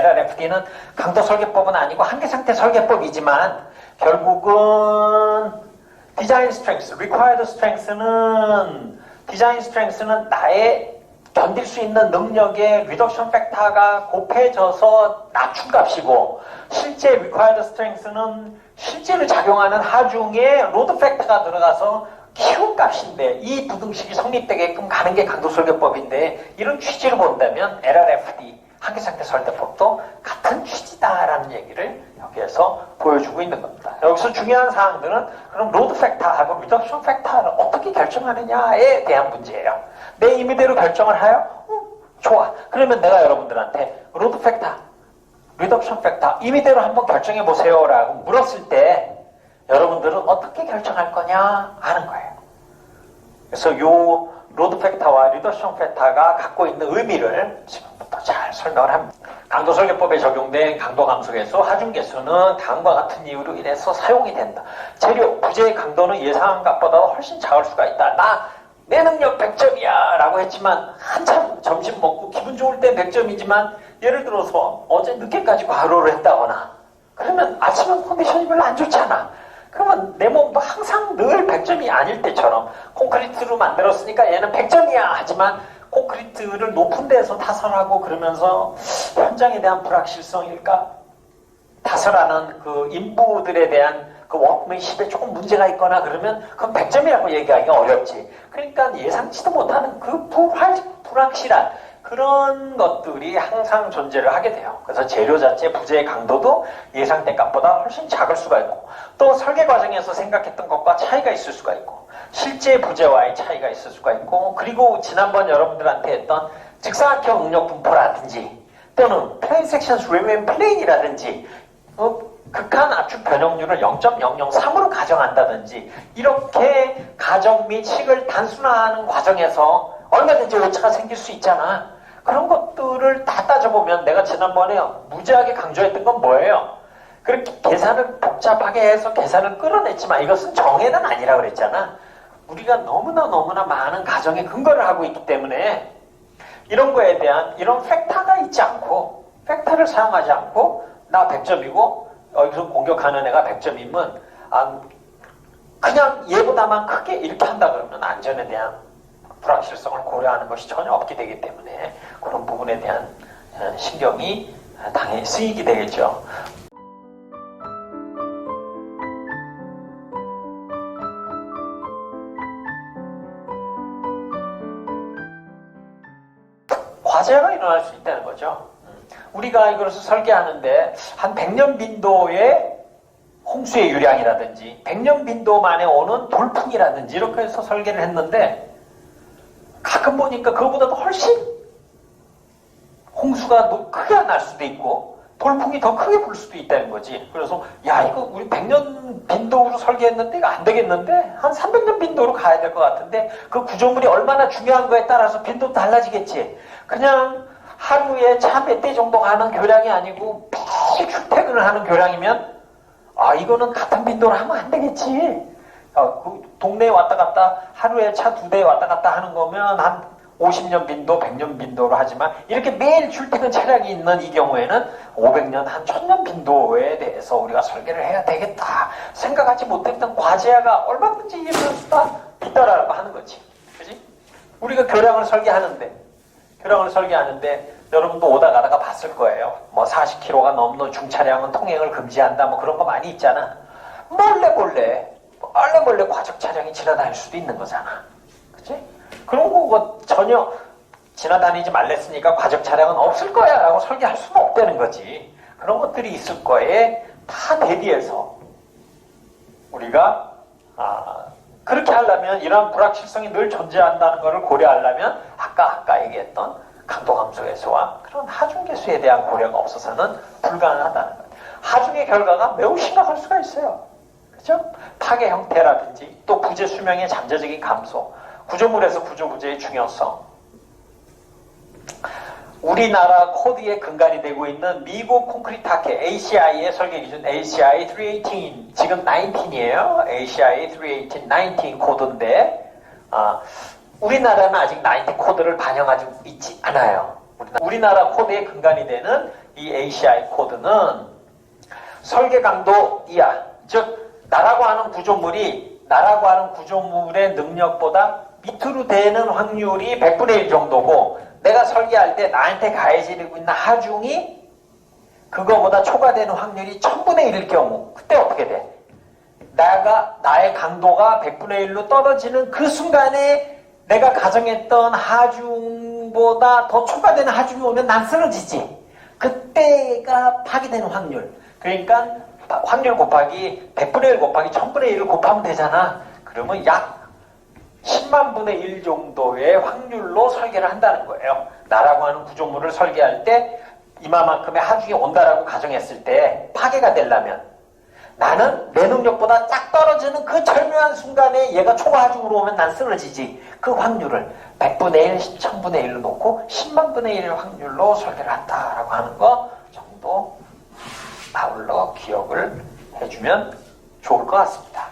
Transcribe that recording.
LRFD는 강도 설계법은 아니고 한계 상태 설계법이지만 결국은 디자인 스트렝스, required strength는 나의 견딜 수 있는 능력의 리덕션 팩터가 곱해져서 낮춘 값이고, 실제 required strength는 실제로 작용하는 하중에 로드 팩터가 들어가서 키운 값인데, 이 부등식이 성립되게끔 가는 게 강도 설계법인데, 이런 취지를 본다면 LRFD 한계상태 설계법도 같은 취지다라는 얘기를 여기에서 보여주고 있는 겁니다. 여기서 중요한 사항들은 그럼 로드 팩터하고 리덕션 팩터를 어떻게 결정하느냐에 대한 문제예요. 내 임의대로 결정을 해요? 좋아. 그러면 내가 여러분들한테 로드 팩터, 리덕션 팩터 임의대로 한번 결정해 보세요 라고 물었을 때 여러분들은 어떻게 결정할 거냐 하는 거예요. 그래서 요 로드 팩터와 리덕션 팩터가 갖고 있는 의미를 지금부터 잘 설명을 합니다. 강도 설계법에 적용된 강도 감소계수, 하중계수는 다음과 같은 이유로 인해서 사용이 된다. 재료, 부재의 강도는 예상한 값보다 훨씬 작을 수가 있다. 내 능력 100점이야 라고 했지만 한참 점심 먹고 기분 좋을 때 100점이지만 예를 들어서 어제 늦게까지 과로를 했다거나 그러면 아침은 컨디션이 별로 안 좋잖아. 그러면 내 몸도 항상 늘 100점이 아닐 때처럼 콘크리트로 만들었으니까 얘는 100점이야 하지만 콘크리트를 높은 데에서 타설하고 그러면서 현장에 대한 불확실성일까? 타설하는 그 인부들에 대한 그 워크맨십에 조금 문제가 있거나 그러면 그건 100점이라고 얘기하기가 어렵지. 그러니까 예상치도 못하는 그 불확실한 그런 것들이 항상 존재를 하게 돼요. 그래서 재료 자체 부재의 강도도 예상된 값보다 훨씬 작을 수가 있고, 또 설계 과정에서 생각했던 것과 차이가 있을 수가 있고, 실제 부재와의 차이가 있을 수가 있고, 그리고 지난번 여러분들한테 했던 직사각형 응력 분포라든지 또는 플레인 섹션스 리메인 플레인이라든지 극한 압축 변형률을 0.003으로 가정한다든지 이렇게 가정 및 식을 단순화하는 과정에서 얼마든지 오차가 생길 수 있잖아. 그런 것들을 다 따져보면 내가 지난번에 무지하게 강조했던 건 뭐예요? 그렇게 계산을 복잡하게 해서 계산을 끌어냈지만 이것은 정해는 아니라 그랬잖아. 우리가 너무나 많은 가정에 근거를 하고 있기 때문에 이런 거에 대한 이런 팩터가 있지 않고 팩터를 사용하지 않고 나 100점이고 여기서 공격하는 애가 100점이면 그냥 얘보다만 크게 이렇게 한다 그러면 안전에 대한 불확실성을 고려하는 것이 전혀 없게 되기 때문에 그런 부분에 대한 신경이 당연히 쓰이게 되겠죠. 과제가 일어날 수 있다는 거죠. 우리가 이것을 설계하는데 한 100년 빈도의 홍수의 유량이라든지 100년 빈도 만에 오는 돌풍이라든지 이렇게 해서 설계를 했는데 가끔 보니까 그거보다도 훨씬 홍수가 크게 날 수도 있고 돌풍이 더 크게 불 수도 있다는 거지. 그래서 야 이거 우리 100년 빈도로 설계했는데 이거 안 되겠는데 한 300년 빈도로 가야 될 것 같은데 그 구조물이 얼마나 중요한 거에 따라서 빈도도 달라지겠지. 그냥 하루에 차 몇 대 정도 가는 교량이 아니고 매일 출퇴근을 하는 교량이면 이거는 같은 빈도로 하면 안 되겠지. 그 동네에 왔다 갔다 하루에 차 2대 왔다 갔다 하는 거면 한 50년 빈도, 100년 빈도로 하지만 이렇게 매일 출퇴근 차량이 있는 이 경우에는 500년, 한 1000년 빈도에 대해서 우리가 설계를 해야 되겠다. 생각하지 못했던 과제가 얼마든지 이해할 수가 있다라고 하는 거지. 그지? 우리가 교량을 설계하는데 여러분도 오다 가다가 봤을 거예요. 뭐 40km가 넘는 중차량은 통행을 금지한다 뭐 그런 거 많이 있잖아. 몰래 과적 차량이 지나다닐 수도 있는 거잖아. 그치? 그런 거 전혀 지나다니지 말랬으니까 과적 차량은 없을 거야 라고 설계할 수는 없다는 거지. 그런 것들이 있을 거에 다 대비해서 우리가 그렇게 하려면 이러한 불확실성이 늘 존재한다는 것을 고려하려면 아까 얘기했던 강도 감소계수와 그런 하중계수에 대한 고려가 없어서는 불가능하다는 것. 하중의 결과가 매우 심각할 수가 있어요. 그렇죠? 파괴 형태라든지 또 부재 수명의 잠재적인 감소, 구조물에서 구조부재의 중요성. 우리나라 코드의 근간이 되고 있는 미국 콘크리트 학회 ACI의 설계 기준 ACI 318 지금 19이에요. ACI 318 19 코드인데 우리나라는 아직 19 코드를 반영하지 있지 않아요. 우리나라 코드의 근간이 되는 이 ACI 코드는 설계 강도 이하, 즉 나라고 하는 구조물의 능력보다 밑으로 되는 확률이 100분의 1 정도고, 내가 설계할 때 나한테 가해지고 있는 하중이 그거보다 초과되는 확률이 1000분의 1일 경우, 그때 어떻게 돼? 나의 강도가 100분의 1로 떨어지는 그 순간에 내가 가정했던 하중보다 더 초과되는 하중이 오면 난 쓰러지지. 그때가 파괴되는 확률. 그러니까 확률 곱하기 100분의 1 곱하기 1000분의 1을 곱하면 되잖아. 그러면 약 10만 분의 1 정도의 확률로 설계를 한다는 거예요. 나라고 하는 구조물을 설계할 때 이마만큼의 하중이 온다라고 가정했을 때 파괴가 되려면 나는 내 능력보다 쫙 떨어지는 그 절묘한 순간에 얘가 초과 하중으로 오면 난 쓰러지지. 그 확률을 100분의 1, 1000분의 1로 놓고 10만 분의 1 확률로 설계를 한다라고 하는 거 정도 아울러 기억을 해주면 좋을 것 같습니다.